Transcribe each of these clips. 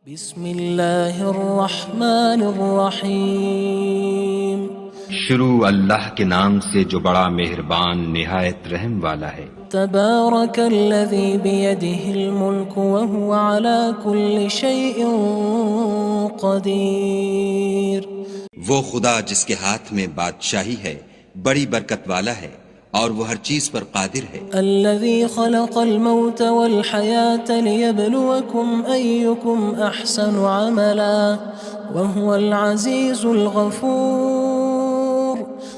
بسم اللہ الرحمن الرحیم شروع اللہ کے نام سے جو بڑا مہربان نہایت رحم والا ہے۔ تبارک الذی بیدہ الملک وہو علی کل شیء قدیر۔ وہ خدا جس کے ہاتھ میں بادشاہی ہے بڑی برکت والا ہے اور وہ ہر چیز پر قادر ہے۔ الذی خلق الموت والحیاة لیبلوکم ایکم احسن عملا وہو العزیز الغفور۔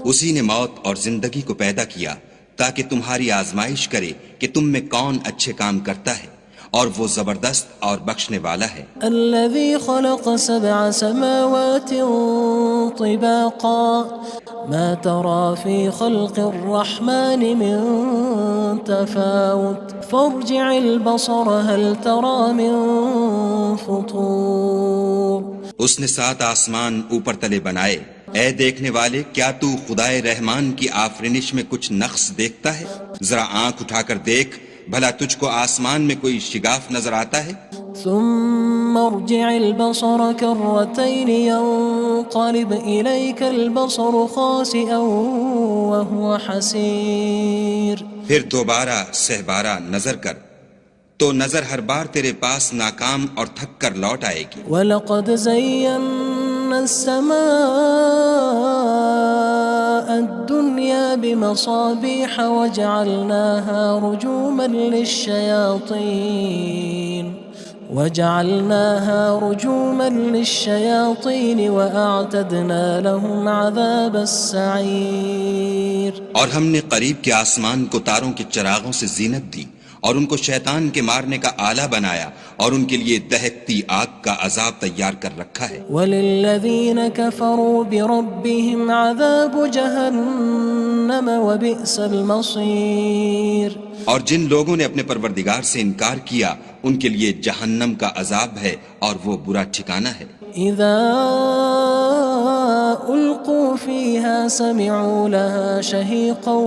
اسی نے موت اور زندگی کو پیدا کیا تاکہ تمہاری آزمائش کرے کہ تم میں کون اچھے کام کرتا ہے، اور وہ زبردست اور بخشنے والا ہے۔ الذي خلق 7 سماوات طباقا ما ترى في خلق الرحمن من تفاوت فارجع البصر هل ترى من فطور۔ اس نے 7 آسمان اوپر تلے بنائے، اے دیکھنے والے کیا تو خدائے رحمان کی آفرینش میں کچھ نقص دیکھتا ہے؟ ذرا آنکھ اٹھا کر دیکھ، بھلا تجھ کو آسمان میں کوئی شگاف نظر آتا ہے؟ ثم ارجع البصر كرتين ينقلب إليك البصر خاسئا وهو حسير۔ پھر دوبارہ سہبارہ نظر کر تو نظر ہر بار تیرے پاس ناکام اور تھک کر لوٹ آئے گی۔ وَلَقَدْ زَيَّنَّا السَّمَاءَ الدُّنْيَا بِمَصَابِيحَ وَجَعَلْنَاهَا رُجُومًا لِلشَّيَاطِينِ وَأَعْتَدْنَا لَهُمْ عَذَابَ السَّعِيرِ۔ اور ہم نے قریب کے آسمان کو تاروں کے چراغوں سے زینت دی اور ان کو شیطان کے مارنے کا آلہ بنایا، اور ان کے لیے دہکتی آگ کا عذاب تیار کر رکھا ہے۔ وَلِلَّذِينَ كَفَرُوا بِرَبِّهِمْ عَذَابُ جَهَنَّمَ وَبِئْسَ الْمَصِيرُ۔ اور جن لوگوں نے اپنے پروردگار سے انکار کیا ان کے لیے جہنم کا عذاب ہے اور وہ برا ٹھکانہ ہے۔ اذا القوا فيها سمعوا لها شهيقا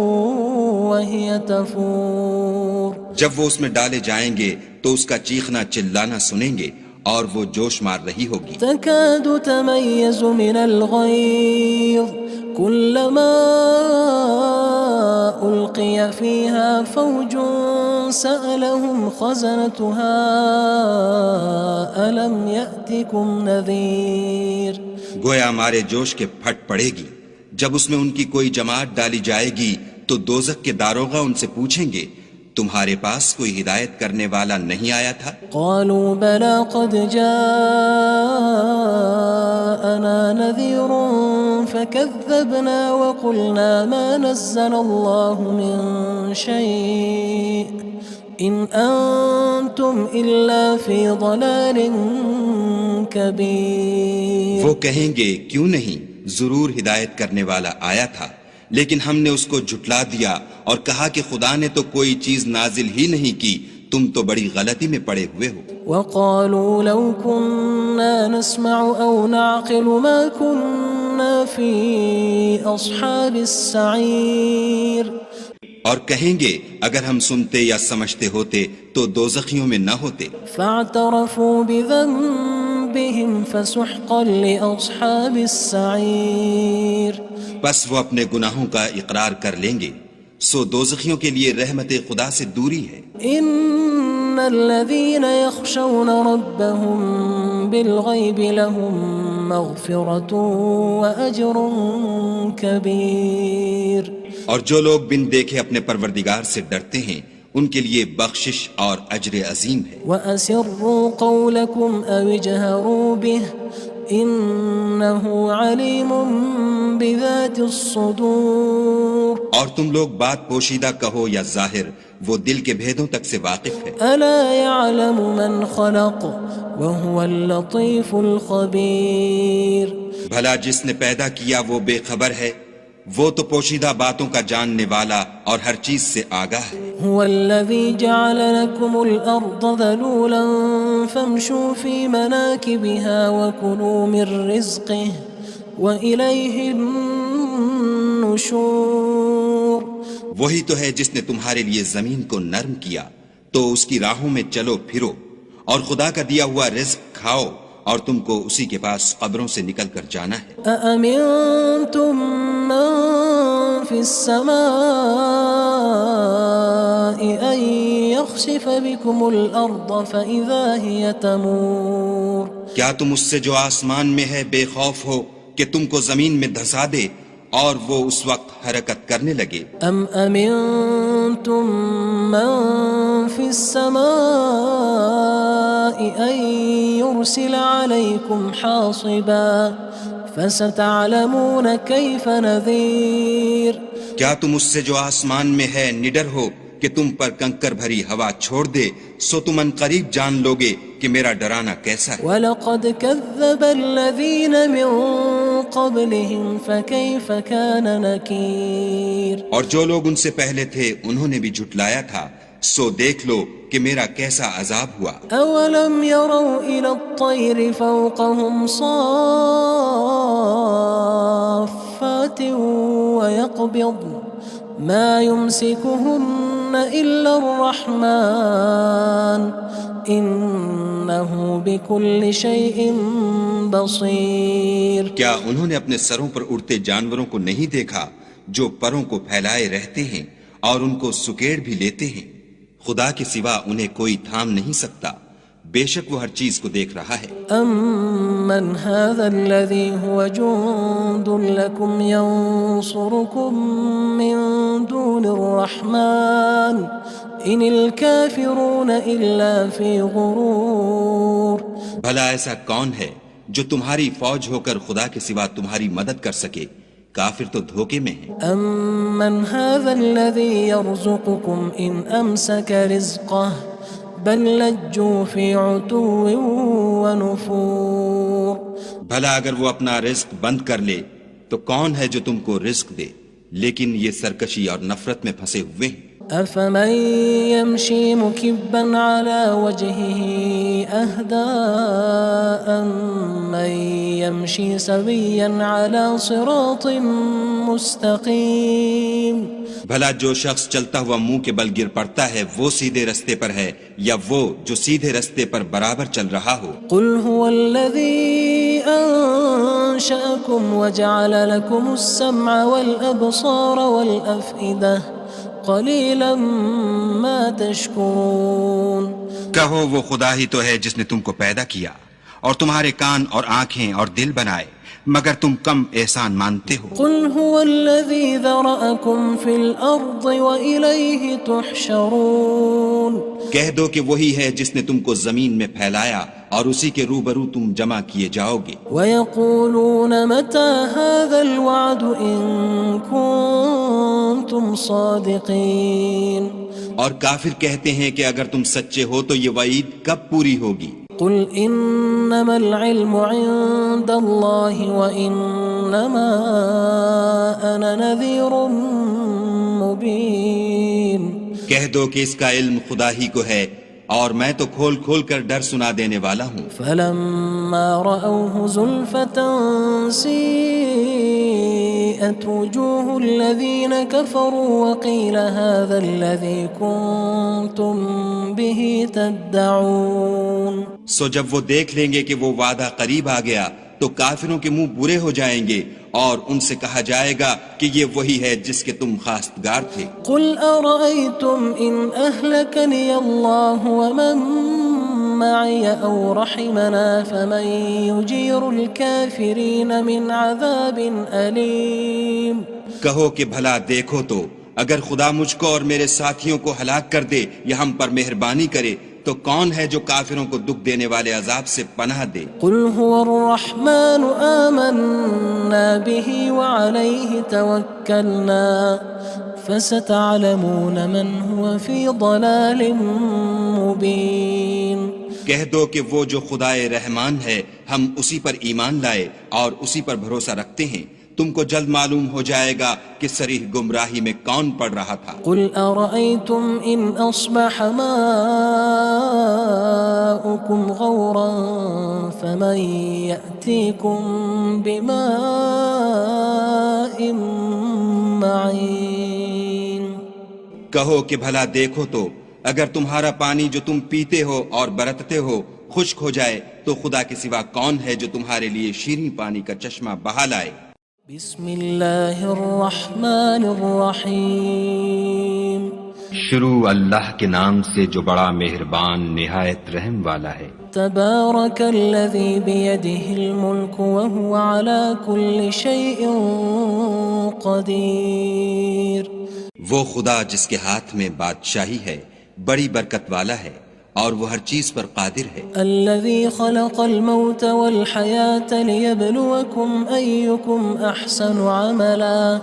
وهي تفور۔ جب وہ اس میں ڈالے جائیں گے تو اس کا چیخنا چلانا سنیں گے اور وہ جوش مار رہی ہوگی۔ تكاد تميز من الغيظ كلما ألقي فيها فوج سألهم خزنتها ألم يأتكم نذير۔ گویا مارے جوش کے پھٹ پڑے گی۔ جب اس میں ان کی کوئی جماعت ڈالی جائے گی تو دوزخ کے داروغہ ان سے پوچھیں گے تمہارے پاس کوئی ہدایت کرنے والا نہیں آیا تھا؟ قالوا بلى قد جاءنا نذير فكذبنا وقلنا ما نزل الله من شيء إن أنتم إلا في ضلال كبير۔ وہ کہیں گے کیوں نہیں، ضرور ہدایت کرنے والا آیا تھا، لیکن ہم نے اس کو جھٹلا دیا اور کہا کہ خدا نے تو کوئی چیز نازل ہی نہیں کی، تم تو بڑی غلطی میں پڑے ہوئے ہو۔ وقالوا لو كنا نسمع أو نعقل ما كنا في أصحاب السعير۔ اور کہیں گے اگر ہم سنتے یا سمجھتے ہوتے تو دوزخیوں میں نہ ہوتے۔ فاعترفوا بذنبهم فسحقا لأصحاب السعير۔ بس وہ اپنے گناہوں کا اقرار کر لیں گے، سو دوزخیوں کے لیے رحمت خدا سے دوری ہے۔ ان الذين يخشون ربهم بالغيب لهم مغفرة وأجر كبير۔ اور جو لوگ بن دیکھے اپنے پروردگار سے ڈرتے ہیں ان کے لیے بخشش اور اجر عظیم ہے۔ وأسروا قولكم أو اجهروا به إنه عليم بذات الصدور۔ اور تم لوگ بات پوشیدہ کہو یا ظاہر، وہ دل کے بھیدوں تک سے واقف ہے۔ ألا يعلم من خلق وهو اللطيف الخبير۔ بھلا جس نے پیدا کیا وہ بے خبر ہے، وہ تو پوشیدہ باتوں کا جاننے والا اور ہر چیز سے آگاہ ہے۔ هو الذي جعل لكم الأرض ذلولا فامشوا في مناكبها وكلوا من رزقه وإليه النشور۔ وہی تو ہے جس نے تمہارے لیے زمین کو نرم کیا تو اس کی راہوں میں چلو پھرو اور خدا کا دیا ہوا رزق کھاؤ اور تم کو اسی کے پاس قبروں سے نکل کر جانا ہے۔ أأمنتم من في السماء أن يخسف بكم الأرض فإذا هي تمور کیا تم اس سے جو آسمان میں ہے بے خوف ہو کہ تم کو زمین میں دھسا دے اور وہ اس وقت حرکت کرنے لگے؟ أم أمنتم من في السماء أن يرسل عليكم حاصبا فستعلمون كيف نذير کیا تم اس سے جو آسمان میں ہے نڈر ہو کہ تم پر کنکر بھری ہوا چھوڑ دے، سو تم ان قریب جان لوگے کہ میرا ڈرانا کیسا ہے۔ وَلَقَدْ كَذَّبَ الَّذِينَ مِن قَبْلِهِمْ فَكَيْفَ كَانَ نَكِيرٌ اور جو لوگ ان سے پہلے تھے انہوں نے بھی جھٹلایا تھا، سو دیکھ لو کہ میرا کیسا عذاب ہوا۔ أَوَلَمْ يَرَوْا إِلَى الطَّيْرِ فَوْقَهُمْ صَافَّاتٍ وَيَقْبِضْنَ مَا يُمْسِكُهُنَّ إِلَّا الرَّحْمَنُ إِنَّهُ بِكُلِّ شَيْءٍ بَصِيرٌ کیا انہوں نے اپنے سروں پر اڑتے جانوروں کو نہیں دیکھا جو پروں کو پھیلائے رہتے ہیں اور ان کو سکیڑ بھی لیتے ہیں؟ خدا کے سوا انہیں کوئی تھام نہیں سکتا، بے شک وہ ہر چیز کو دیکھ رہا ہے۔ أَمَّنْ هَذَا الَّذِي هُوَ جُندٌ لَكُمْ يَنصُرُكُم مِّن دُونِ الرَّحْمَنِ إِنِ الْكَافِرُونَ إِلَّا فِي غُرُورٍ بھلا ایسا کون ہے جو تمہاری فوج ہو کر خدا کے سوا تمہاری مدد کر سکے؟ کافر تو دھوکے میں ہیں۔ أَمَّنْ هَذَا الَّذِي يَرْزُقُكُمْ إِنْ أَمْسَكَ رِزْقَهُ بَلْ لَجُّوا فِي عُتُوٍّ وَنُفُورٍ بھلا اگر وہ اپنا رزق بند کر لے تو کون ہے جو تم کو رزق دے؟ لیکن یہ سرکشی اور نفرت میں پھنسے ہوئے ہیں۔ أَفَمَن يَمْشِي مُكِبًّا عَلَى وَجْهِهِ أَهْدَىٰ أَمَّن يَمْشِي سَوِيًّا عَلَى صِرَاطٍ مُّسْتَقِيمٍ بھلا جو شخص چلتا ہوا منہ کے بل گر پڑتا ہے وہ سیدھے رستے پر ہے یا وہ جو سیدھے رستے پر برابر چل رہا ہو؟ قُلْ هُوَ الَّذِي أَنشَأَكُمْ وَجَعَلَ لَكُمُ السَّمْعَ وَالْأَبْصَارَ وَالْأَفْئِدَةَ قَلِيلًا مَا تَشْكُرُونَ کہو وہ خدا ہی تو ہے جس نے تم کو پیدا کیا اور تمہارے کان اور آنکھیں اور دل بنائے، مگر تم کم احسان مانتے ہو۔ قُلْ هُوَ الَّذِي ذَرَأَكُمْ فِي الْأَرْضِ وَإِلَيْهِ تُحْشَرُونَ کہہ دو کہ وہی ہے جس نے تم کو زمین میں پھیلایا اور اسی کے روبرو تم جمع کیے جاؤ گے۔ وَيَقُولُونَ مَتَى هَذَا الْوَعْدُ إِن كُنتُمْ صَادِقِينَ اور کافر کہتے ہیں کہ اگر تم سچے ہو تو یہ وعید کب پوری ہوگی؟ قُلْ إِنَّمَا الْعِلْمُ عِندَ اللَّهِ وَإِنَّمَا أَنَا نَذِيرٌ مُّبِينٌ کہہ دو کہ اس کا علم خدا ہی کو ہے اور میں تو کھول کھول کر ڈر سنا دینے والا ہوں۔ فَلَمَّا رَأَوْهُ زُلْفَةً سِيئَتْ وُجُوهُ الَّذِينَ كَفَرُوا وَقِيلَ هَذَا الَّذِي كُنتُم بِهِ تَدَّعُونَ سو جب وہ دیکھ لیں گے کہ وہ وعدہ قریب آ گیا تو کافروں کے منہ برے ہو جائیں گے اور ان سے کہا جائے گا کہ یہ وہی ہے جس کے تم خواستگار تھے۔ قُلْ أَرَأَيْتُمْ إِنْ أَهْلَكَنِيَ اللَّهُ وَمَن مَّعِيَ أَوْ رَحِمَنَا فَمَن يُجِيرُ الْكَافِرِينَ مِنْ عَذَابٍ أَلِيمٍ کہو کہ بھلا دیکھو تو اگر خدا مجھ کو اور میرے ساتھیوں کو ہلاک کر دے یا ہم پر مہربانی کرے تو کون ہے جو کافروں کو دکھ دینے والے عذاب سے پناہ دے؟ قُلْ هُوَ الرَّحْمَنُ آمَنَّا بِهِ وَعَلَيْهِ تَوَكَّلْنَا فَسَتَعْلَمُونَ مَنْ هُوَ فِي ضَلَالٍ مُّبِينٍ کہہ دو کہ وہ جو خدائے رحمان ہے ہم اسی پر ایمان لائے اور اسی پر بھروسہ رکھتے ہیں، تم کو جلد معلوم ہو جائے گا کہ صریح گمراہی میں کون پڑ رہا تھا۔ قُلْ أَرَأَيْتُمْ إِنْ أَصْبَحَ مَاؤُكُمْ غَوْرًا فَمَن يَأْتِيكُم بِمَاءٍ مَّعِينٍ کہو کہ بھلا دیکھو تو اگر تمہارا پانی جو تم پیتے ہو اور برتتے ہو خشک ہو جائے تو خدا کے سوا کون ہے جو تمہارے لیے شیریں پانی کا چشمہ بہا لائے؟ بسم اللہ الرحمن الرحیم شروع اللہ کے نام سے جو بڑا مہربان نہایت رحم والا ہے۔ تبارک الذی بیدہ الملک وہو علی کل شیء قدیر۔ وہ خدا جس کے ہاتھ میں بادشاہی ہے بڑی برکت والا ہے اور وہ ہر چیز پر قادر ہے۔ الذي خلق الموت والحياة ليبلوكم أيكم أحسن عملا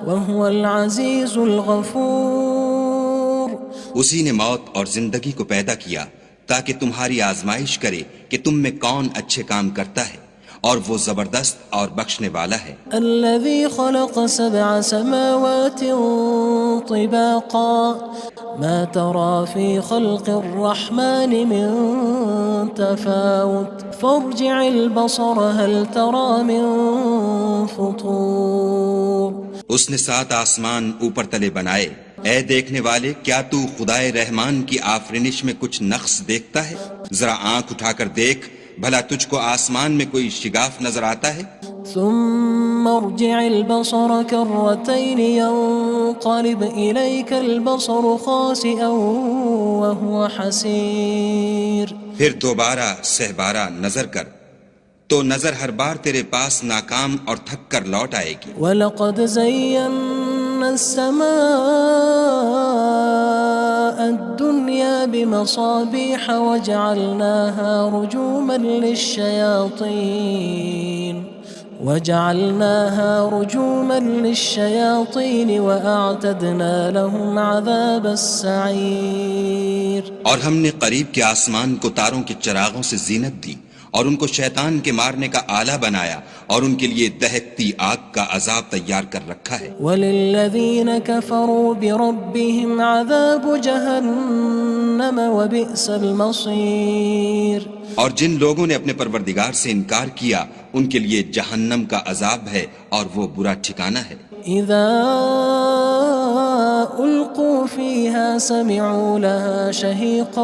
وهو العزيز الغفور۔ اسی نے موت اور زندگی کو پیدا کیا تاکہ تمہاری آزمائش کرے کہ تم میں کون اچھے کام کرتا ہے اور وہ زبردست اور بخشنے والا ہے۔ الذي خلق 7 سماوات طباقا ما ترى في خلق الرحمن من تفاوت فارجع البصر هل ترى من فطور۔ اس نے 7 آسمان اوپر تلے بنائے، اے دیکھنے والے کیا تو خدائے رحمان کی آفرینش میں کچھ نقص دیکھتا ہے؟ ذرا آنکھ اٹھا کر دیکھ بھلا تجھ کو آسمان میں کوئی شگاف نظر آتا ہے؟ ثم ارجع البصر كرتين ينقلب إليك البصر خاسئا وهو حسير۔ پھر دوبارہ سہبارہ نظر کر تو نظر ہر بار تیرے پاس ناکام اور تھک کر لوٹ آئے گی۔ وَلَقَدْ زَيَّنَّا السَّمَاءَ الدُّنْيَا بِمَصَابِيحَ وَجَعَلْنَاهَا رُجُومًا لِلشَّيَاطِينِ وَأَعْتَدْنَا لَهُمْ عَذَابَ السَّعِيرِ۔ اور ہم نے قریب کے آسمان کو تاروں کے چراغوں سے زینت دی اور ان کو شیطان کے مارنے کا آلہ بنایا اور ان کے لیے دہکتی آگ کا عذاب تیار کر رکھا ہے۔ وَلِلَّذِينَ كَفَرُوا بِرَبِّهِمْ عَذَابُ جَهَنَّمَ وَبِئْسَ الْمَصِيرُ۔ اور جن لوگوں نے اپنے پروردگار سے انکار کیا ان کے لیے جہنم کا عذاب ہے اور وہ برا ٹھکانہ ہے۔ اذا القوا فيها سمعوا لها شهيقا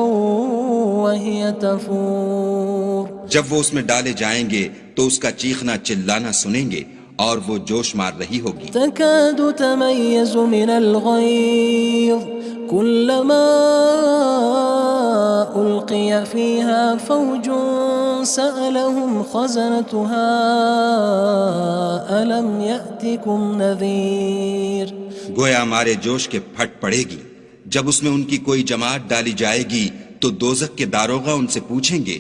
وهي تفور۔ جب وہ اس میں ڈالے جائیں گے تو اس کا چیخنا چلانا سنیں گے اور وہ جوش مار رہی ہوگی۔ تكاد تميز من الغيظ كلما ألقي فيها فوج سألهم خزنتها ألم يأتكم نذير۔ گویا ہمارے جوش کے پھٹ پڑے گی جب اس میں ان کی کوئی جماعت ڈالی جائے گی تو دوزخ کے داروغہ ان سے پوچھیں گے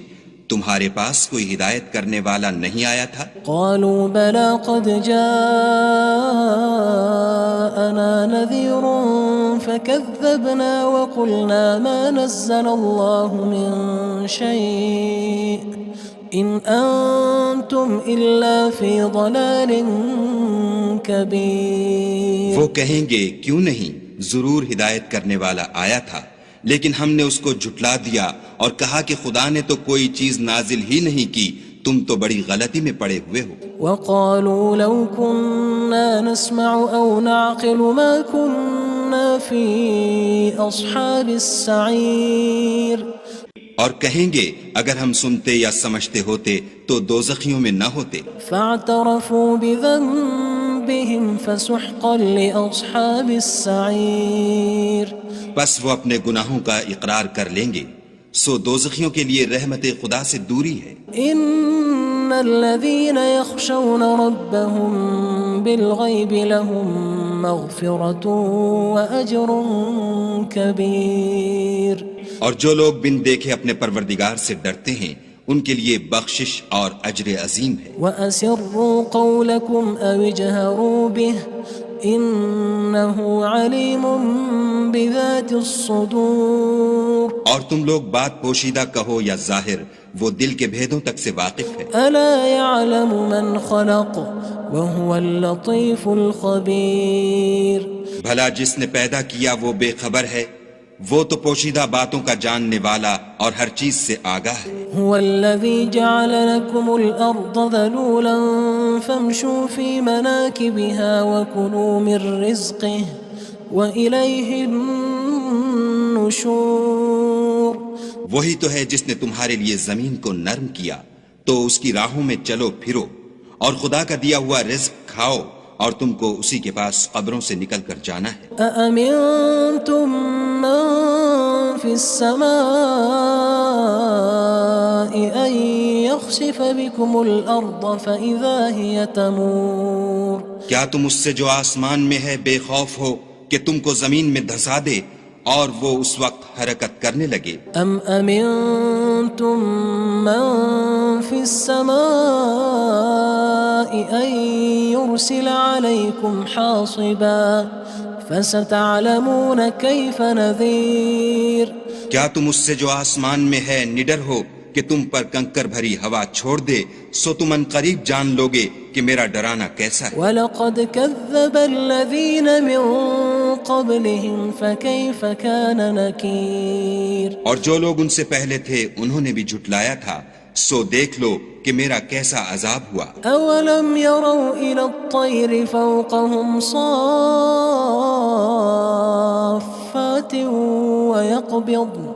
تمہارے پاس کوئی ہدایت کرنے والا نہیں آیا تھا؟ قالوا بلى قد جاءنا نذير فكذبنا وقلنا ما نزل الله من شيء إن أنتم إلا في ضلال كبير۔ وہ کہیں گے کیوں نہیں، ضرور ہدایت کرنے والا آیا تھا، لیکن ہم نے اس کو جھٹلا دیا اور کہا کہ خدا نے تو کوئی چیز نازل ہی نہیں کی، تم تو بڑی غلطی میں پڑے ہوئے ہو۔ وقالوا لو كنا نسمع أو نعقل ما كنا في أصحاب السعير۔ اور کہیں گے اگر ہم سنتے یا سمجھتے ہوتے تو دوزخیوں میں نہ ہوتے۔ فاعترفوا بذنبهم فسحقا لأصحاب السعير۔ بس وہ اپنے گناہوں کا اقرار کر لیں گے، سو دوزخیوں کے لیے رحمت خدا سے دوری ہے۔ ان الذين يخشون ربهم بالغيب لهم مغفرة وأجر كبير۔ اور جو لوگ بن دیکھے اپنے پروردگار سے ڈرتے ہیں ان کے لیے بخشش اور اجر عظیم ہے۔ وَأَسِرُّوا قَوْلَكُمْ أَوِ اجْهَرُوا بِهِ إِنَّهُ عَلِيمٌ بِذَاتِ الصُّدُورِ۔ اور تم لوگ بات پوشیدہ کہو یا ظاہر، وہ دل کے بھیدوں تک سے واقف ہے۔ أَلَا يَعْلَمُ مَنْ خَلَقَ وَهُوَ اللَّطِيفُ الْخَبِيرُ۔ بھلا جس نے پیدا کیا وہ بے خبر ہے، وہ تو پوشیدہ باتوں کا جاننے والا اور ہر چیز سے آگاہ ہے۔ هو الذي جعل لكم الأرض ذلولا فامشوا في مناكبها وكلوا من رزقه وإليه النشور۔ النشور وہی تو ہے جس نے تمہارے لیے زمین کو نرم کیا تو اس کی راہوں میں چلو پھرو، اور خدا کا دیا ہوا رزق کھاؤ، اور تم کو اسی کے پاس قبروں سے نکل کر جانا ہے۔ أأمنتم من في السماء أن يخسف بكم الأرض فإذا هي تمور کیا تم اس سے جو آسمان میں ہے بے خوف ہو کہ تم کو زمین میں دھسا دے اور وہ اس وقت حرکت کرنے لگے؟ أم أمنتم من في السماء أن يرسل عليكم حاصبا فستعلمون كيف نذير کیا تم اس سے جو آسمان میں ہے نڈر ہو کہ تم پر کنکر بھری ہوا چھوڑ دے، سو تم ان قریب جان لوگے کہ میرا ڈرانا کیسا ہے۔ وَلَقَدْ كَذَّبَ الَّذِينَ مِن قَبْلِهِمْ فَكَيْفَ كَانَ نَكِيرٌ اور جو لوگ ان سے پہلے تھے انہوں نے بھی جھٹلایا تھا، سو دیکھ لو کہ میرا کیسا عذاب ہوا۔ أَوَلَمْ يَرَوْا إِلَى الطَّيْرِ فَوْقَهُمْ صَافَّاتٍ وَيَقْبِضْنَ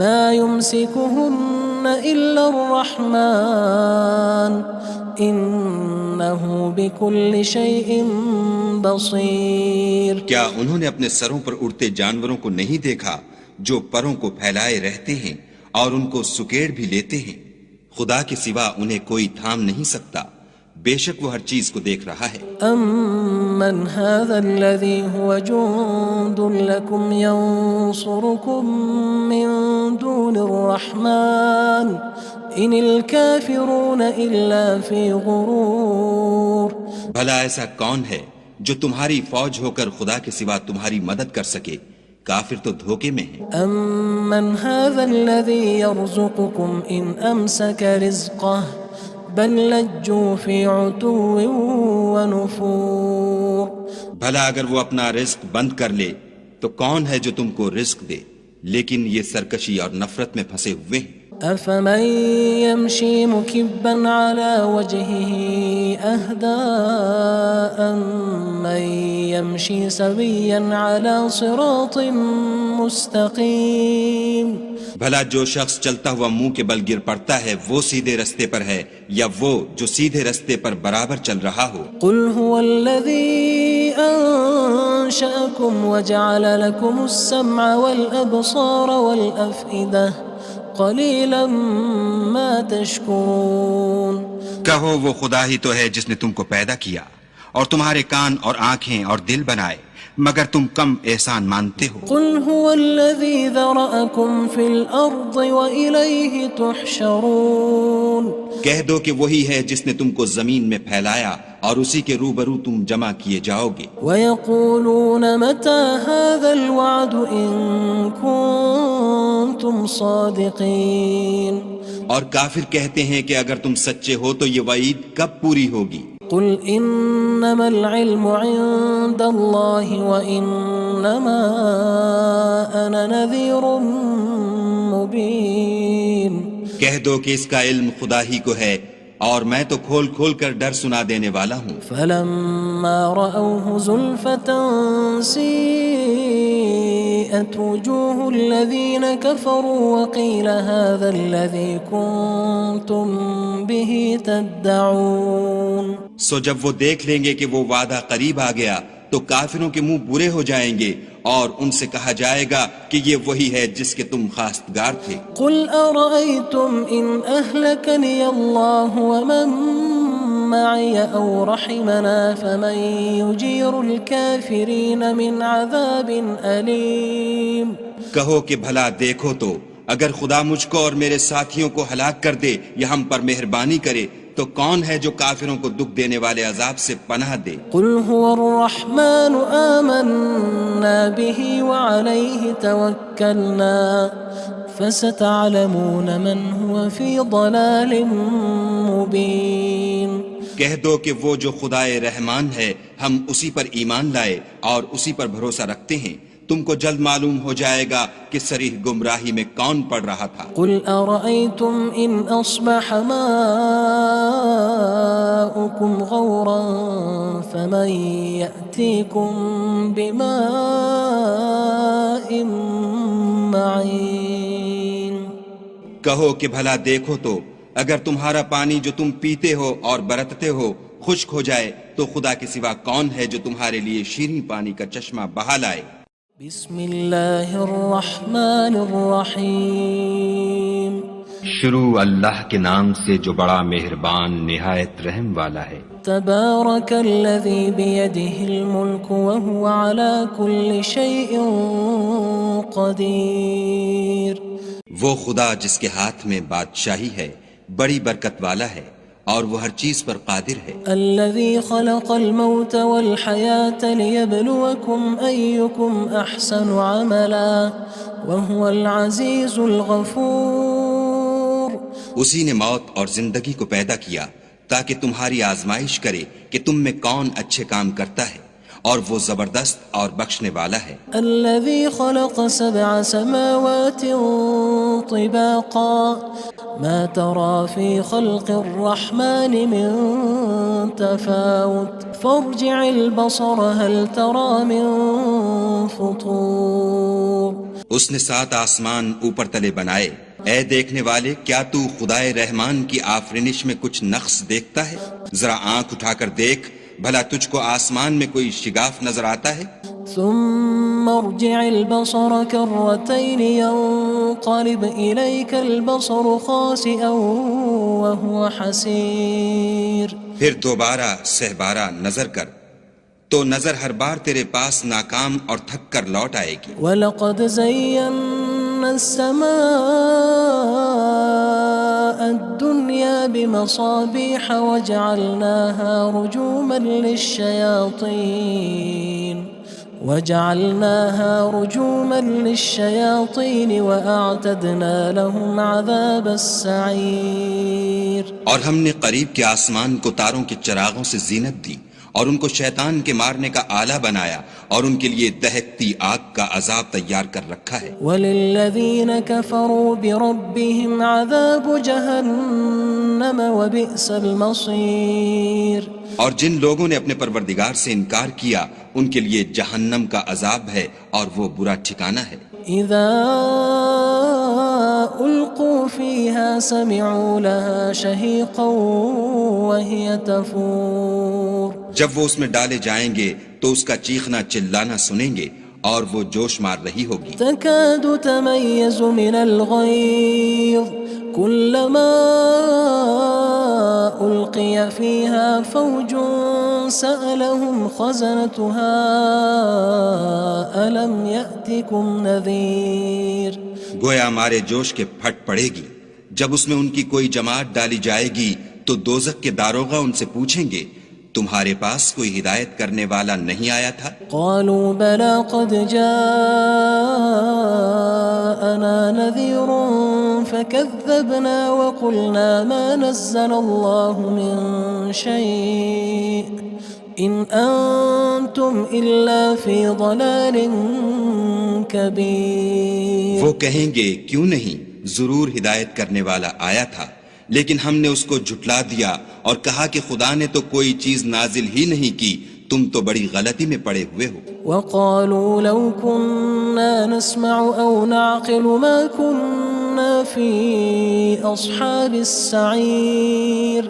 مَا يُمْسِكُهُنَّ إِلَّا الرَّحْمَنُ إِنَّهُ بِكُلِّ شَيْءٍ بَصِيرٌ کیا انہوں نے اپنے سروں پر اڑتے جانوروں کو نہیں دیکھا جو پروں کو پھیلائے رہتے ہیں اور ان کو سکیڑ بھی لیتے ہیں؟ خدا کے سوا انہیں کوئی تھام نہیں سکتا، بے شک وہ ہر چیز کو دیکھ رہا ہے۔ أَمَّنْ هَذَا الَّذِي هُوَ جُندٌ لَكُمْ يَنصُرُكُم مِّن دُونِ الرَّحْمَنِ إِنِ الْكَافِرُونَ إِلَّا فِي غُرُورٍ بھلا ایسا کون ہے جو تمہاری فوج ہو کر خدا کے سوا تمہاری مدد کر سکے؟ کافر تو دھوکے میں ہیں۔ أَمَّنْ هَذَا الَّذِي يَرْزُقُكُمْ إِنْ أَمْسَكَ رِزْقَهُ بَلْ لَجُّوا فِي عُتُوٍّ وَنُفُورٍ بھلا اگر وہ اپنا رزق بند کر لے تو کون ہے جو تم کو رزق دے؟ لیکن یہ سرکشی اور نفرت میں پھنسے ہوئے ہیں۔ أَفَمَن يَمْشِي مُكِبًّا عَلَى وَجْهِهِ أَهْدَىٰ أَمَّن يَمْشِي سَوِيًّا عَلَى صِرَاطٍ مُّسْتَقِيمٍ بھلا جو شخص چلتا ہوا منہ کے بل گر پڑتا ہے وہ سیدھے رستے پر ہے یا وہ جو سیدھے رستے پر برابر چل رہا ہو؟ قُلْ هُوَ الَّذِي أَنشَأَكُمْ وَجَعَلَ لَكُمُ السَّمْعَ وَالْأَبْصَارَ وَالْأَفْئِدَةَ قَلِيلًا مَا تَشْكُرُونَ کہو وہ خدا ہی تو ہے جس نے تم کو پیدا کیا اور تمہارے کان اور آنکھیں اور دل بنائے، مگر تم کم احسان مانتے ہو۔ قُلْ هُوَ الَّذِي ذَرَأَكُمْ فِي الْأَرْضِ وَإِلَيْهِ تُحْشَرُونَ کہہ دو کہ وہی ہے جس نے تم کو زمین میں پھیلایا اور اسی کے روبرو تم جمع کیے جاؤ گے۔ وَيَقُولُونَ مَتَى هَذَا الْوَعْدُ إِن كُنتُمْ صَادِقِينَ اور کافر کہتے ہیں کہ اگر تم سچے ہو تو یہ وعید کب پوری ہوگی؟ قُلْ إِنَّمَا الْعِلْمُ عِندَ اللَّهِ وَإِنَّمَا أَنَا نَذِيرٌ مُّبِينٌ کہہ دو کہ اس کا علم خدا ہی کو ہے اور میں تو کھول کھول کر ڈر سنا دینے والا ہوں۔ فَلَمَّا رَأَوْهُ زُلْفَةً سِيئَتْ وُجُوهُ الَّذِينَ كَفَرُوا وَقِيلَ هَذَا الَّذِي كُنتُم بِهِ تَدَّعُونَ سو جب وہ دیکھ لیں گے کہ وہ وعدہ قریب آ گیا تو کافروں کے منہ برے ہو جائیں گے اور ان سے کہا جائے گا کہ یہ وہی ہے جس کے تم خواستگار تھے۔ قُلْ أَرَأَيْتُمْ إِنْ أَهْلَكَنِيَ اللَّهُ وَمَن مَّعِيَ أَوْ رَحِمَنَا فَمَن يُجِيرُ الْكَافِرِينَ مِنْ عَذَابٍ أَلِيمٍ کہو کہ بھلا دیکھو تو اگر خدا مجھ کو اور میرے ساتھیوں کو ہلاک کر دے یا ہم پر مہربانی کرے تو کون ہے جو کافروں کو دکھ دینے والے عذاب سے پناہ دے؟ قُلْ هُوَ الرَّحْمَنُ آمَنَّا بِهِ وَعَلَيْهِ تَوَكَّلْنَا فَسَتَعْلَمُونَ مَنْ هُوَ فِي ضَلَالٍ مُّبِينٍ کہہ دو کہ وہ جو خدائے رحمان ہے ہم اسی پر ایمان لائے اور اسی پر بھروسہ رکھتے ہیں، تم کو جلد معلوم ہو جائے گا کہ صریح گمراہی میں کون پڑ رہا تھا۔ قُلْ أَرَأَيْتُمْ إِنْ أَصْبَحَ مَاؤُكُمْ غَوْرًا فَمَن يَأْتِيكُم بِمَاءٍ کہو کہ بھلا دیکھو تو اگر تمہارا پانی جو تم پیتے ہو اور برتتے ہو خشک ہو جائے تو خدا کے سوا کون ہے جو تمہارے لیے شیریں پانی کا چشمہ بہا لائے؟ بسم اللہ الرحمن الرحیم شروع اللہ کے نام سے جو بڑا مہربان نہایت رحم والا ہے۔ تبارک الذی بیدہ الملک وہو علی کل شیء قدیر۔ وہ خدا جس کے ہاتھ میں بادشاہی ہے بڑی برکت والا ہے اور وہ ہر چیز پر قادر ہے۔ الذی خلق الموت والحیاة لیبلوکم ایکم احسن عملا وہو العزیز الغفور۔ اسی نے موت اور زندگی کو پیدا کیا تاکہ تمہاری آزمائش کرے کہ تم میں کون اچھے کام کرتا ہے، اور وہ زبردست اور بخشنے والا ہے۔ الذي خلق 7 سماوات طباقا ما ترى في خلق الرحمن من تفاوت فارجع البصر هل ترى من فطور۔ اس نے 7 آسمان اوپر تلے بنائے، اے دیکھنے والے کیا تو خدائے رحمان کی آفرینش میں کچھ نقص دیکھتا ہے؟ ذرا آنکھ اٹھا کر دیکھ، بھلا تجھ کو آسمان میں کوئی شگاف نظر آتا ہے؟ ثم ارجع البصر كرتين ينقلب إليك البصر خاسئا وهو حسير۔ پھر دوبارہ سہبارہ نظر کر تو نظر ہر بار تیرے پاس ناکام اور تھک کر لوٹ آئے گی۔ وَلَقَدْ زَيَّنَّا السَّمَاءَ الدُّنْيَا بِمَصَابِيحَ وَجَعَلْنَاهَا رُجُومًا لِلشَّيَاطِينِ وَأَعْتَدْنَا لَهُمْ عَذَابَ السَّعِيرِ۔ اور ہم نے قریب کے آسمان کو تاروں کے چراغوں سے زینت دی اور ان کو شیطان کے مارنے کا آلہ بنایا، اور ان کے لیے دہکتی آگ کا عذاب تیار کر رکھا ہے۔ وَلِلَّذِينَ كَفَرُوا بِرَبِّهِمْ عَذَابُ جَهَنَّمَ وَبِئْسَ الْمَصِيرُ۔ اور جن لوگوں نے اپنے پروردگار سے انکار کیا ان کے لیے جہنم کا عذاب ہے اور وہ برا ٹھکانہ ہے۔ اذا القوا فيها سمعوا لها شهيقا وهي تفور۔ جب وہ اس میں ڈالے جائیں گے تو اس کا چیخنا چلانا سنیں گے اور وہ جوش مار رہی ہوگی۔ تكاد تميز من الغيظ كلما ألقي فيها فوج سألهم خزنتها ألم يأتكم نذير۔ گویا ہمارے جوش کے پھٹ پڑے گی جب اس میں ان کی کوئی جماعت ڈالی جائے گی تو دوزخ کے داروغہ ان سے پوچھیں گے تمہارے پاس کوئی ہدایت کرنے والا نہیں آیا تھا؟ قالوا بلى قد جاءنا نذير فكذبنا وقلنا ما نزل الله من شيء إن أنتم إلا في ضلال كبير۔ وہ کہیں گے کیوں نہیں، ضرور ہدایت کرنے والا آیا تھا، لیکن ہم نے اس کو جھٹلا دیا اور کہا کہ خدا نے تو کوئی چیز نازل ہی نہیں کی، تم تو بڑی غلطی میں پڑے ہوئے ہو۔ وقالوا لو كنا نسمع أو نعقل ما كنا في أصحاب السعير۔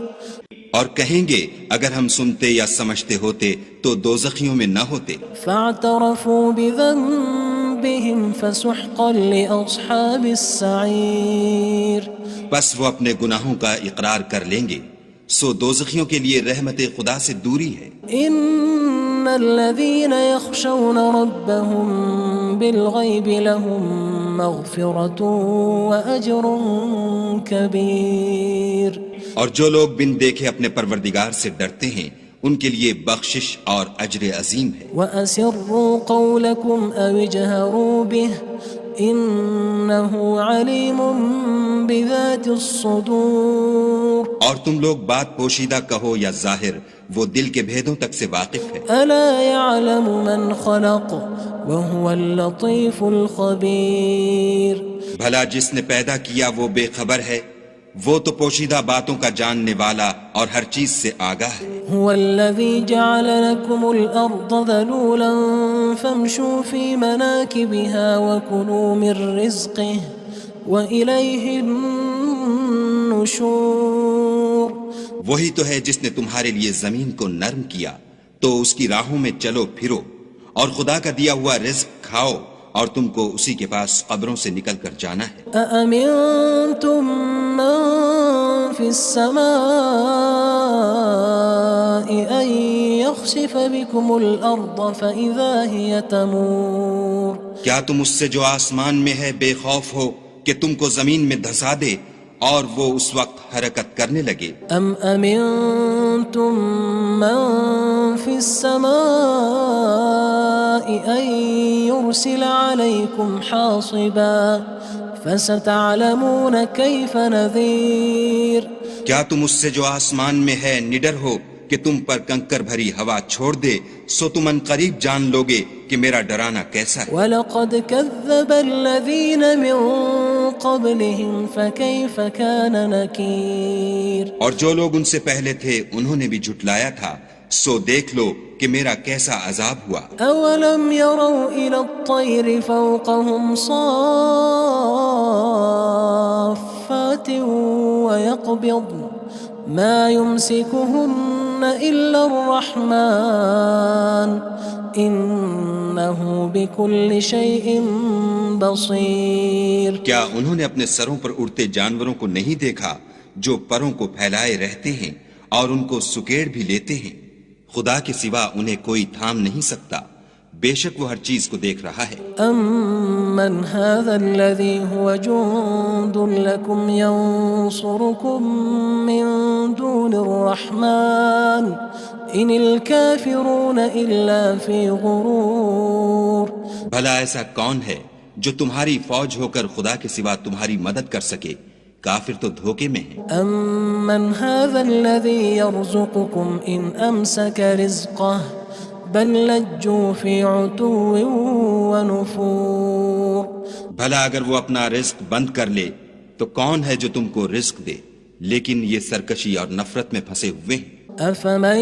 اور کہیں گے اگر ہم سنتے یا سمجھتے ہوتے تو دوزخیوں میں نہ ہوتے۔ فاعترفوا بذنبهم فسحقا لأصحاب السعير۔ بس وہ اپنے گناہوں کا اقرار کر لیں گے، سو دوزخیوں کے لیے رحمت خدا سے دوری ہے۔ ان الذين يخشون ربهم بالغيب لهم مغفرة واجر كبير۔ اور جو لوگ بن دیکھے اپنے پروردگار سے ڈرتے ہیں ان کے لیے بخشش اور اجر عظیم ہے۔ وَأَسِرُّوا قَوْلَكُمْ أَوِ اجْهَرُوا بِهِ إِنَّهُ عَلِيمٌ بِذَاتِ الصُّدُورِ۔ اور تم لوگ بات پوشیدہ کہو یا ظاہر، وہ دل کے بھیدوں تک سے واقف ہے۔ أَلَا يَعْلَمُ مَنْ خَلَقَ وَهُوَ اللَّطِيفُ الْخَبِيرُ۔ بھلا جس نے پیدا کیا وہ بے خبر ہے، وہ تو پوشیدہ باتوں کا جاننے والا اور ہر چیز سے آگاہ ہے۔ هو الذي جعل لكم الأرض ذلولا فامشوا في مناكبها وكلوا من رزقه وإليه النشور. وہی تو ہے جس نے تمہارے لیے زمین کو نرم کیا تو اس کی راہوں میں چلو پھرو، اور خدا کا دیا ہوا رزق کھاؤ، اور تم کو اسی کے پاس قبروں سے نکل کر جانا ہے. أأمنتم من في السماء أن يخسف بكم الأرض فإذا هي تمور. کیا تم اس سے جو آسمان میں ہے بے خوف ہو کہ تم کو زمین میں دھسا دے اور وہ اس وقت حرکت کرنے لگے؟ أم أمنتم من في السماء أن يرسل عليكم حاصبا فستعلمون كيف نذير. کیا تم اس سے جو آسمان میں ہے نڈر ہو کہ تم پر کنکر بھری ہوا چھوڑ دے، سو تم ان قریب جان لوگے کہ میرا ڈرانا کیسا ہے. وَلَقَدْ كَذَّبَ الَّذِينَ مِن قَبْلِهِمْ فَكَيْفَ كَانَ نَكِيرٌ. اور جو لوگ ان سے پہلے تھے انہوں نے بھی جھٹلایا تھا، سو دیکھ لو کہ میرا کیسا عذاب ہوا. أَوَلَمْ يَرَوْا إِلَى الطَّيْرِ فَوْقَهُمْ صَافَّاتٍ وَيَقْبِضْنَ مَا يُمْسِكُهُنَّ إِلَّا الرَّحْمَنُ إِنَّهُ بِكُلِّ شَيْءٍ بَصِيرٌ. کیا انہوں نے اپنے سروں پر اڑتے جانوروں کو نہیں دیکھا جو پروں کو پھیلائے رہتے ہیں اور ان کو سکیڑ بھی لیتے ہیں؟ خدا کے سوا انہیں کوئی تھام نہیں سکتا، بے شک وہ ہر چیز کو دیکھ رہا ہے. أَمَّنْ هَذَا الَّذِي هُوَ جُندٌ لَكُمْ يَنصُرُكُم مِّن دُونِ الرَّحْمَنِ إِنِ الْكَافِرُونَ إِلَّا فِي غُرُورٍ. بھلا ایسا کون ہے جو تمہاری فوج ہو کر خدا کے سوا تمہاری مدد کر سکے؟ کافر تو دھوکے میں ہیں. أَمَّنْ هَذَا الَّذِي يَرْزُقُكُمْ إِنْ أَمْسَكَ رِزْقَهُ بَلْ لَجُّوا فِي عُتُوٍّ وَنُفُورٍ. بھلا اگر وہ اپنا رزق بند کر لے تو کون ہے جو تم کو رزق دے؟ لیکن یہ سرکشی اور نفرت میں پھنسے ہوئے ہیں. أَفَمَن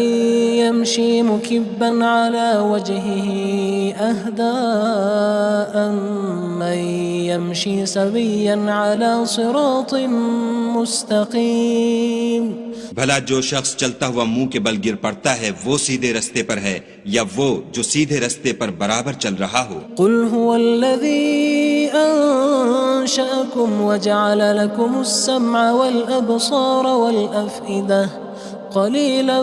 يَمْشِي مُكِبًّا عَلَى وَجْهِهِ أَهْدَىٰ أَمَّن يَمْشِي سَوِيًّا عَلَى صِرَاطٍ مُّسْتَقِيمٍ. بھلا جو شخص چلتا ہوا منہ کے بل گر پڑتا ہے وہ سیدھے رستے پر ہے یا وہ جو سیدھے رستے پر برابر چل رہا ہو؟ قُلْ هُوَ الَّذِي أَنشَأَكُمْ وَجَعَلَ لَكُمُ السَّمْعَ وَالْأَبْصَارَ وَالْأَفْئِدَةَ قَلِيلًا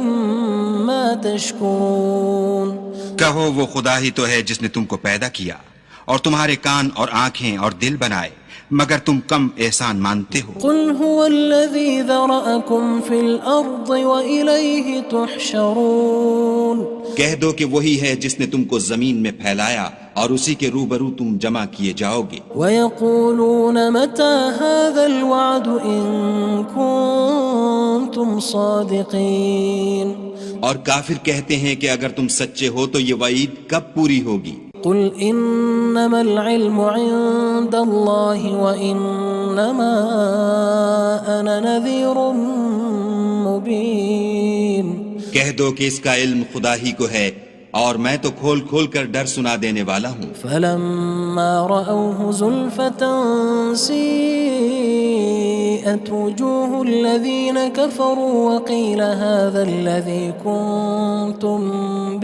مَا تَشْكُرُونَ. کہو وہ خدا ہی تو ہے جس نے تم کو پیدا کیا اور تمہارے کان اور آنکھیں اور دل بنائے، مگر تم کم احسان مانتے ہو. قُلْ هُوَ الَّذِي ذَرَأَكُمْ فِي الْأَرْضِ وَإِلَيْهِ تُحْشَرُونَ. کہہ دو کہ وہی ہے جس نے تم کو زمین میں پھیلایا اور اسی کے روبرو تم جمع کیے جاؤ گے. وَيَقُولُونَ مَتَى هَذَا الْوَعْدُ إِن كُنتُمْ صَادِقِينَ. اور کافر کہتے ہیں کہ اگر تم سچے ہو تو یہ وعید کب پوری ہوگی؟ قُلْ إِنَّمَا الْعِلْمُ عِندَ اللَّهِ وَإِنَّمَا أَنَا نَذِيرٌ مُّبِينٌ. کہہ دو کہ اس کا علم خدا ہی کو ہے اور میں تو کھول کھول کر ڈر سنا دینے والا ہوں. فَلَمَّا رَأَوْهُ زُلْفَةً سِيئَتْ وُجُوهُ الَّذِينَ كَفَرُوا وَقِيلَ هَذَا الَّذِي كُنتُم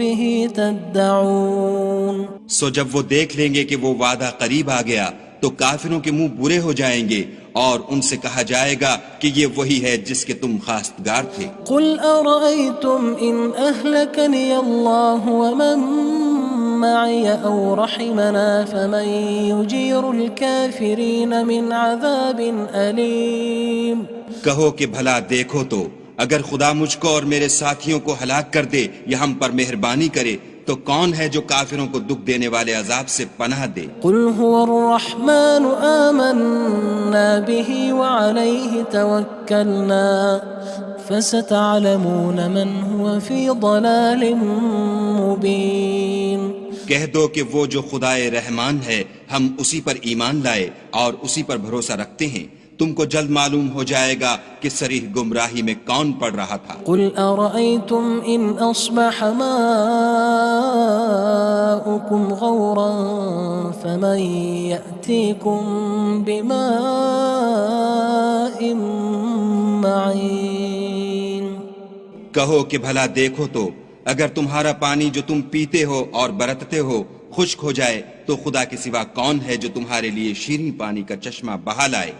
بِهِ تَدَّعُونَ. سو جب وہ دیکھ لیں گے کہ وہ وعدہ قریب آ گیا تو کافروں کے منہ برے ہو جائیں گے اور ان سے کہا جائے گا کہ یہ وہی ہے جس کے تم خواستگار تھے. قُلْ أَرَأَيْتُمْ إِنْ أَهْلَكَنِيَ اللَّهُ وَمَن مَّعِيَ أَوْ رَحِمَنَا فَمَن يُجِيرُ الْكَافِرِينَ مِنْ عَذَابٍ أَلِيمٍ. کہو کہ بھلا دیکھو تو اگر خدا مجھ کو اور میرے ساتھیوں کو ہلاک کر دے یا ہم پر مہربانی کرے تو کون ہے جو کافروں کو دکھ دینے والے عذاب سے پناہ دے؟ قُلْ هُوَ الرَّحْمَنُ آمَنَّا بِهِ وَعَلَيْهِ تَوَكَّلْنَا فَسَتَعْلَمُونَ مَنْ هُوَ فِي ضَلَالٍ مُّبِينٍ. کہہ دو کہ وہ جو خدائے رحمان ہے ہم اسی پر ایمان لائے اور اسی پر بھروسہ رکھتے ہیں، تم کو جلد معلوم ہو جائے گا کہ صریح گمراہی میں کون پڑ رہا تھا۔ قل أرأيتم إن أصبح ماؤكم غورا فمن يأتيكم بماء معين۔ کہو کہ بھلا دیکھو تو اگر تمہارا پانی جو تم پیتے ہو اور برتتے ہو خشک ہو جائے تو خدا کے سوا کون ہے جو تمہارے لیے شیریں پانی کا چشمہ بہا لائے۔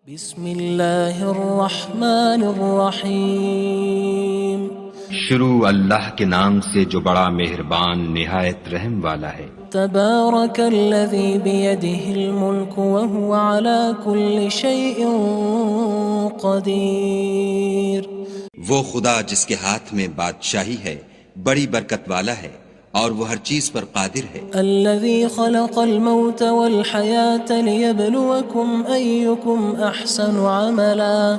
بسم اللہ الرحمن الرحیم۔ شروع اللہ کے نام سے جو بڑا مہربان نہایت رحم والا ہے۔ تبارک الذی بیدہ الملک وہو علی کل شیء قدیر۔ وہ خدا جس کے ہاتھ میں بادشاہی ہے بڑی برکت والا ہے اور وہ ہر چیز پر قادر ہے۔ الذي خلق الموت والحياة ليبلوكم أيكم أحسن عملا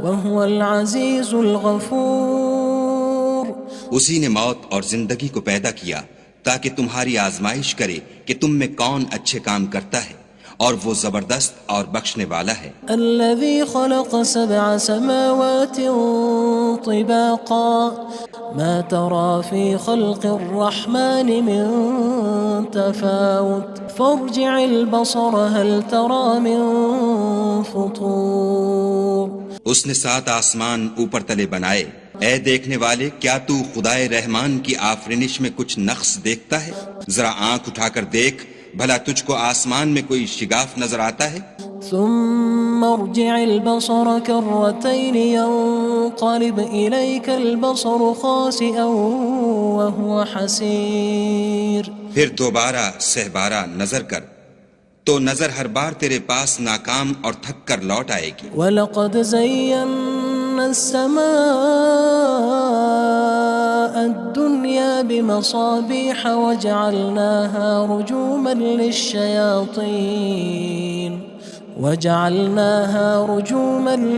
وهو العزيز الغفور۔ اسی نے موت اور زندگی کو پیدا کیا تاکہ تمہاری آزمائش کرے کہ تم میں کون اچھے کام کرتا ہے اور وہ زبردست اور بخشنے والا ہے۔ الذي خلق 7 سماوات طباقا ما ترى في خلق الرحمن من تفاوت فارجع البصر هل ترى من فطور۔ اس نے 7 آسمان اوپر تلے بنائے، اے دیکھنے والے کیا تو خدائے رحمان کی آفرینش میں کچھ نقص دیکھتا ہے؟ ذرا آنکھ اٹھا کر دیکھ بھلا تجھ کو آسمان میں کوئی شگاف نظر آتا ہے؟ ثم ارجع البصر كرتين ينقلب إليك البصر خاسئا وهو حسير۔ پھر دوبارہ سہبارہ نظر کر تو نظر ہر بار تیرے پاس ناکام اور تھک کر لوٹ آئے گی۔ وَلَقَدْ زَيَّنَّا السَّمَاءَ الدُّنْيَا بِمَصَابِيحَ وَجَعَلْنَاهَا رُجُومًا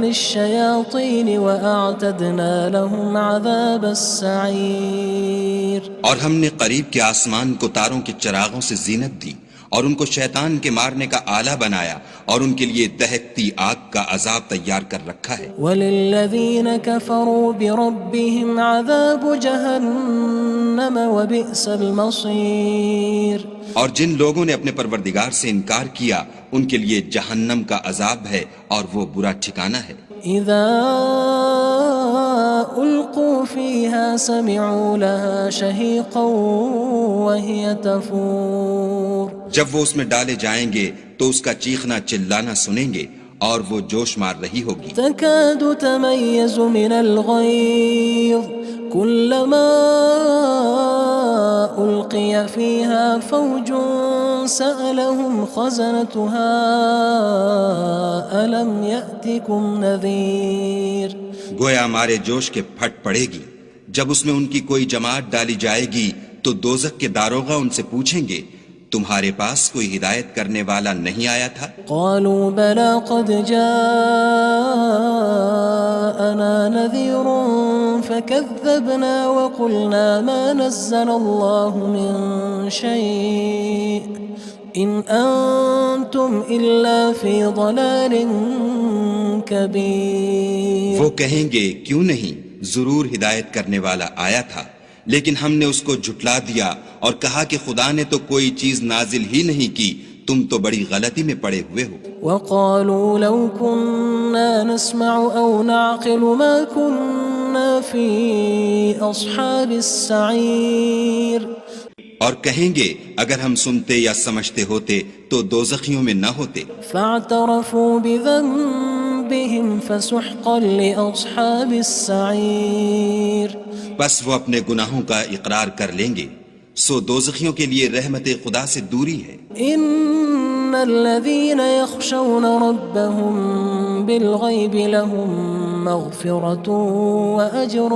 لِلشَّيَاطِينِ وَأَعْتَدْنَا لَهُمْ عَذَابَ السَّعِيرِ۔ اور ہم نے قریب کے آسمان کو تاروں کے چراغوں سے زینت دی اور ان کو شیطان کے مارنے کا آلہ بنایا اور ان کے لیے دہکتی آگ کا عذاب تیار کر رکھا ہے۔ وَلِلَّذِينَ كَفَرُوا بِرَبِّهِمْ عَذَابُ جَهَنَّمَ وَبِئْسَ الْمَصِيرُ۔ اور جن لوگوں نے اپنے پروردگار سے انکار کیا ان کے لیے جہنم کا عذاب ہے اور وہ برا ٹھکانہ ہے۔ اذا القوا فيها سمعوا لها شهيقا وهي تفور۔ جب وہ اس میں ڈالے جائیں گے تو اس کا چیخنا چلانا سنیں گے اور وہ جوش مار رہی ہوگی۔ تكاد تميز من الغيظ كلما ألقي فيها فوج سألهم خزنتها ألم يأتكم نذير۔ گویا مارے جوش کے پھٹ پڑے گی، جب اس میں ان کی کوئی جماعت ڈالی جائے گی تو دوزخ کے داروغہ ان سے پوچھیں گے تمہارے پاس کوئی ہدایت کرنے والا نہیں آیا تھا؟ قالوا بلى قد جاءنا نذير فكذبنا وقلنا ما نزل الله من شيء إن أنتم إلا في ضلال كبير۔ وہ کہیں گے کیوں نہیں، ضرور ہدایت کرنے والا آیا تھا، لیکن ہم نے اس کو جھٹلا دیا اور کہا کہ خدا نے تو کوئی چیز نازل ہی نہیں کی، تم تو بڑی غلطی میں پڑے ہوئے ہو۔ وقالوا لو كنا نسمع أو نعقل ما كنا في أصحاب السعير۔ اور کہیں گے اگر ہم سنتے یا سمجھتے ہوتے تو دوزخیوں میں نہ ہوتے۔ فاعترفوا بذنبهم فسحقا لأصحاب السعير۔ بس وہ اپنے گناہوں کا اقرار کر لیں گے، سو دوزخیوں کے لیے رحمت خدا سے دوری ہے۔ ان الذين يخشون ربهم بالغيب لهم مغفرة وأجر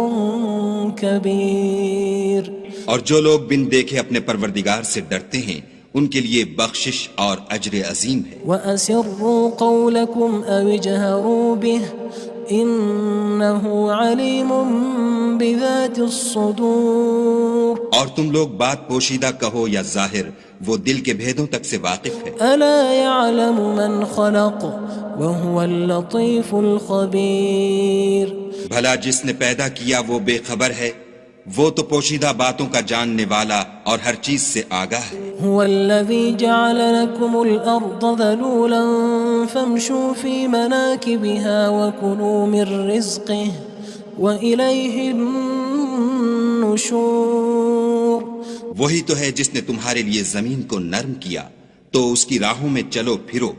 كبير۔ اور جو لوگ بن دیکھے اپنے پروردگار سے ڈرتے ہیں ان کے لیے بخشش اور اجر عظیم ہے۔ وَأَسِرُّوا قَوْلَكُمْ أَوِ اجْهَرُوا بِهِ إِنَّهُ عَلِيمٌ بِذَاتِ الصُّدُورِ۔ اور تم لوگ بات پوشیدہ کہو یا ظاہر، وہ دل کے بھیدوں تک سے واقف ہے۔ أَلَا يَعْلَمُ مَنْ خَلَقَ وهو اللطيف الخبير. بھلا جس نے پیدا کیا وہ بے خبر ہے، وہ تو پوشیدہ باتوں کا جاننے والا اور ہر چیز سے آگاہ ہے. هو الذي جعل لكم الأرض ذلولا فامشوا في مناكبها وكلوا من رزقه وإليه النشور. وہی تو ہے جس نے تمہارے لیے زمین کو نرم کیا تو اس کی راہوں میں چلو پھرو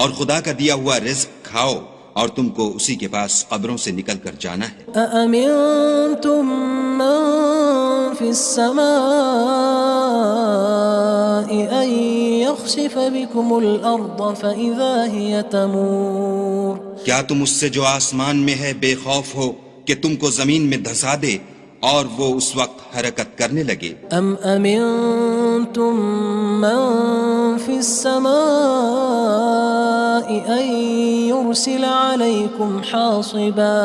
اور خدا کا دیا ہوا رزق کھاؤ اور تم کو اسی کے پاس قبروں سے نکل کر جانا ہے. أأمنتم من في السماء أن يخسف بكم الأرض فإذا هي تمور. کیا تم اس سے جو آسمان میں ہے بے خوف ہو کہ تم کو زمین میں دھسا دے اور وہ اس وقت حرکت کرنے لگے؟ أم أمنتم من في السماء أن يرسل عليكم حاصبا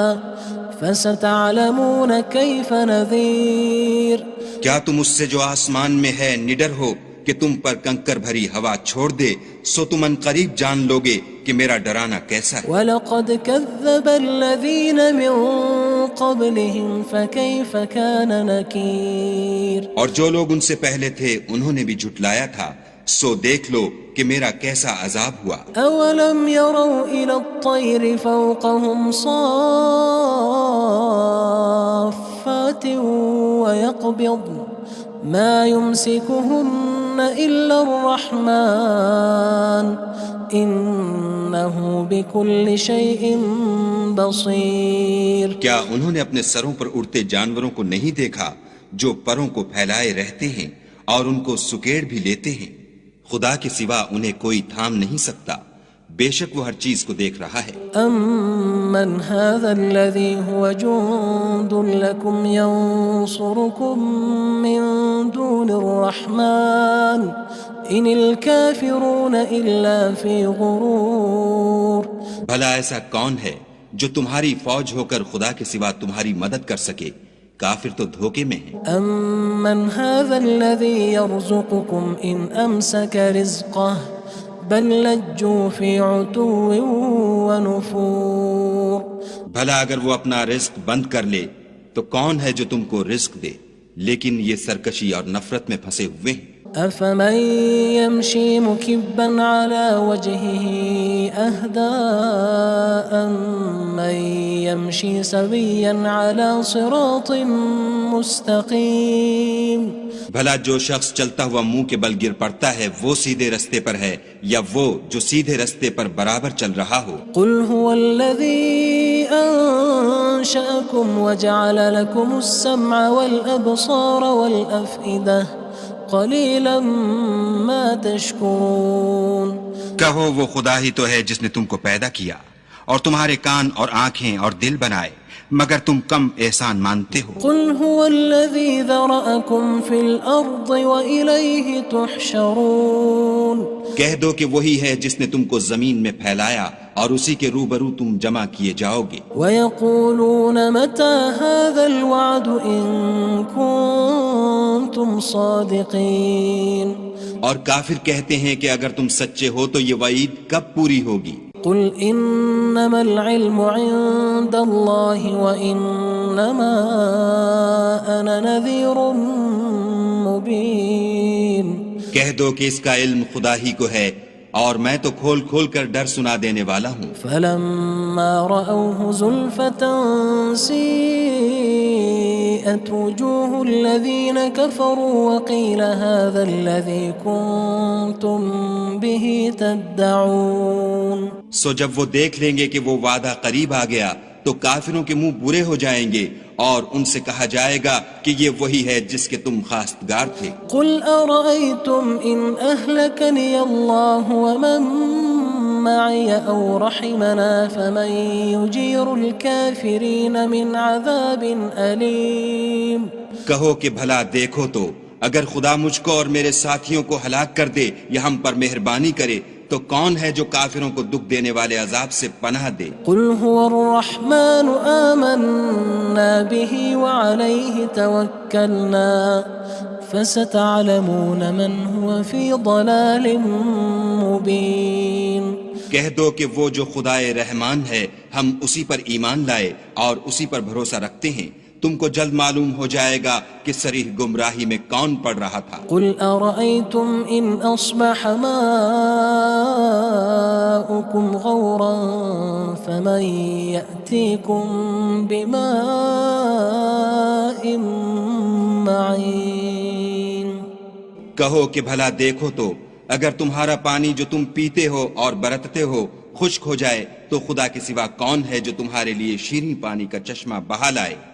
فستعلمون كيف نذير. کیا تم اس سے جو آسمان میں ہے نڈر ہو کہ تم پر کنکر بھری ہوا چھوڑ دے، سو تم ان قریب جان لوگے کہ میرا ڈرانا کیسا ہے. وَلَقَدْ كَذَّبَ الَّذِينَ مِن قَبْلِهِمْ فَكَيْفَ كَانَ نَكِيرٌ. اور جو لوگ ان سے پہلے تھے انہوں نے بھی جھٹلایا تھا، سو دیکھ لو کہ میرا کیسا عذاب ہوا. أَوَلَمْ يَرَوْا إِلَى الطَّيْرِ فَوْقَهُمْ صَافَّاتٍ وَيَقْبِضْنَ مَا يُمْسِكُهُنَّ إِلَّا الرَّحْمَنُ إِنَّهُ بِكُلِّ شَيْءٍ بَصِيرٌ. کیا انہوں نے اپنے سروں پر اڑتے جانوروں کو نہیں دیکھا جو پروں کو پھیلائے رہتے ہیں اور ان کو سکیڑ بھی لیتے ہیں؟ خدا کے سوا انہیں کوئی تھام نہیں سکتا، بے شک وہ ہر چیز کو دیکھ رہا ہے. أَمَّنْ هَذَا الَّذِي هُوَ جُندٌ لَكُمْ يَنصُرُكُم مِّن دُونِ الرَّحْمَنِ إِنِ الْكَافِرُونَ إِلَّا فِي غُرُورٍ. بھلا ایسا کون ہے جو تمہاری فوج ہو کر خدا کے سوا تمہاری مدد کر سکے؟ کافر تو دھوکے میں ہیں. أَمَّنْ هَذَا الَّذِي يَرْزُقُكُمْ إِنْ أَمْسَكَ رِزْقَهُ بَلْ لَجُّوا فِي عُتُوٍّ وَنُفُورٍ. بھلا اگر وہ اپنا رزق بند کر لے تو کون ہے جو تم کو رزق دے؟ لیکن یہ سرکشی اور نفرت میں پھنسے ہوئے ہیں. أَفَمَن يَمْشِي مُكِبًّا عَلَى وَجْهِهِ أَهْدَىٰ أَمَّن يَمْشِي سَوِيًّا عَلَى صِرَاطٍ مُّسْتَقِيمٍ. بھلا جو شخص چلتا ہوا منہ کے بل گر پڑتا ہے وہ سیدھے رستے پر ہے یا وہ جو سیدھے رستے پر برابر چل رہا ہو؟ قُلْ هُوَ الَّذِي أَنشَأَكُمْ وَجَعَلَ لَكُمُ السَّمْعَ وَالْأَبْصَارَ وَالْأَفْئِدَةَ قَلِيلًا مَا تَشْكُرُونَ. کہو وہ خدا ہی تو ہے جس نے تم کو پیدا کیا اور تمہارے کان اور آنکھیں اور دل بنائے، مگر تم کم احسان مانتے ہو. قُلْ هُوَ الَّذِي ذَرَأَكُمْ فِي الْأَرْضِ وَإِلَيْهِ تُحْشَرُونَ. کہہ دو کہ وہی ہے جس نے تم کو زمین میں پھیلایا اور اسی کے روبرو تم جمع کیے جاؤ گے. وَيَقُولُونَ مَتَى هَذَا الْوَعْدُ إِن كُنتُمْ صَادِقِينَ. اور کافر کہتے ہیں کہ اگر تم سچے ہو تو یہ وعید کب پوری ہوگی؟ قُلْ إِنَّمَا الْعِلْمُ عِندَ اللَّهِ وَإِنَّمَا أَنَا نَذِيرٌ مُّبِينٌ. کہہ دو کہ اس کا علم خدا ہی کو ہے اور میں تو کھول کھول کر ڈر سنا دینے والا ہوں. فَلَمَّا رَأَوْهُ زُلْفَةً سِيئَتْ وُجُوهُ الَّذِينَ كَفَرُوا وَقِيلَ هَذَا الَّذِي كُنتُم بِهِ تَدَّعُونَ. سو جب وہ دیکھ لیں گے کہ وہ وعدہ قریب آ گیا تو کافروں کے منہ برے ہو جائیں گے اور ان سے کہا جائے گا کہ یہ وہی ہے جس کے تم خواستگار تھے. قُلْ أَرَأَيْتُمْ إِنْ أَهْلَكَنِيَ اللَّهُ وَمَن مَّعِيَ أَوْ رَحِمَنَا فَمَن يُجِيرُ الْكَافِرِينَ مِنْ عَذَابٍ أَلِيمٍ. کہو کہ بھلا دیکھو تو اگر خدا مجھ کو اور میرے ساتھیوں کو ہلاک کر دے یا ہم پر مہربانی کرے تو کون ہے جو کافروں کو دکھ دینے والے عذاب سے پناہ دے؟ قُلْ هُوَ الرَّحْمَنُ آمَنَّا بِهِ وَعَلَيْهِ تَوَكَّلْنَا فَسَتَعْلَمُونَ مَنْ هُوَ فِي ضَلَالٍ مُّبِينٍ. کہہ دو کہ وہ جو خدائے رحمان ہے ہم اسی پر ایمان لائے اور اسی پر بھروسہ رکھتے ہیں، تم کو جلد معلوم ہو جائے گا کہ صریح گمراہی میں کون پڑ رہا تھا۔ قل أرأيتم إن أصبح ماؤكم غورا فمن يأتيكم بماء معين۔ کہو کہ بھلا دیکھو تو اگر تمہارا پانی جو تم پیتے ہو اور برتتے ہو خشک ہو جائے تو خدا کے سوا کون ہے جو تمہارے لیے شیریں پانی کا چشمہ بہا لائے۔